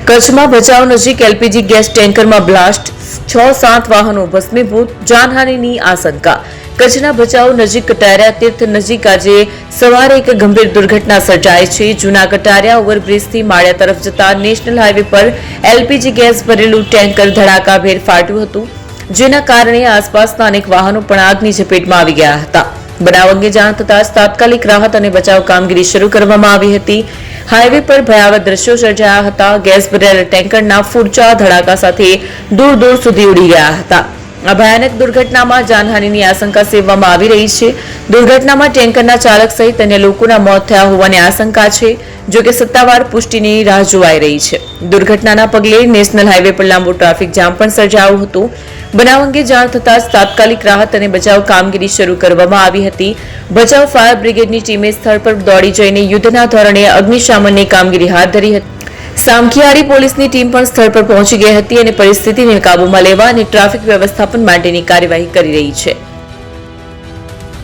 કચ્છમાં ભચાઉ નજીક LPG gas ટેન્કરમાં blast, 6-7 વાહનો ભસ્મીભૂત, જાનહાનિની આશંકા। કચ્છના ભચાઉ નજીક કટારિયા તીર્થ નજીક આજે સવારે એક ગંભીર દુર્ઘટના સર્જાઈ છે। જૂના કટારિયા ઓવરબ્રિજથી માળિયા તરફ જતા નેશનલ હાઈવે પર એલપીજી ગેસ ભરેલું ટેન્કર ધડાકાભેર ફાટ્યું હતું, જેના કારણે આસપાસના અનેક વાહનો પણ આગની ઝપેટમાં આવી ગયા હતા। બનાવ અંગે જાણ થતાં જ તાત્કાલિક રાહત અને બચાવ કામગીરી શરૂ કરવામાં આવી હતી। હાઈવે પર ભયાવહ દ્રશ્યો સર્જાયા હતા। ગેસ ભરેલા ટેન્કરના ફૂટચા ધડાકા સાથે દૂર દૂર સુધી ઉડી ગયા હતા। આ ભયાનક દુર્ઘટનામાં જાનહાનિની આશંકા સેવવામાં આવી રહી છે। દુર્ઘટનામાં ટેન્કરના ચાલક સહિત અન્ય લોકોના મોત થયા હોવાની આશંકા છે, જો કે સત્તાવાર પુષ્ટિની રાહ જોવાઈ રહી છે। દુર્ઘટનાના પગલે નેશનલ હાઈવે પર લાંબો ટ્રાફિક જામ પણ સર્જાયો હતો। બનાવ અંગે જાણ થતાં જ તાત્કાલિક રાહત અને બચાવ કામગીરી શરૂ કરવામાં આવી હતી। બચાવ ફાયર બ્રિગેડની ટીમે સ્થળ પર દોડી જઈને યુદ્ધના ધોરણે અગ્નિશામનની કામગીરી હાથ ધરી હતી। સામખિયાળી પોલીસની ટીમ પણ સ્થળ પર પહોંચી ગઈ હતી અને પરિસ્થિતિને કાબૂમાં લેવા અને ટ્રાફિક વ્યવસ્થાપન માટેની કાર્યવાહી કરી રહી છે।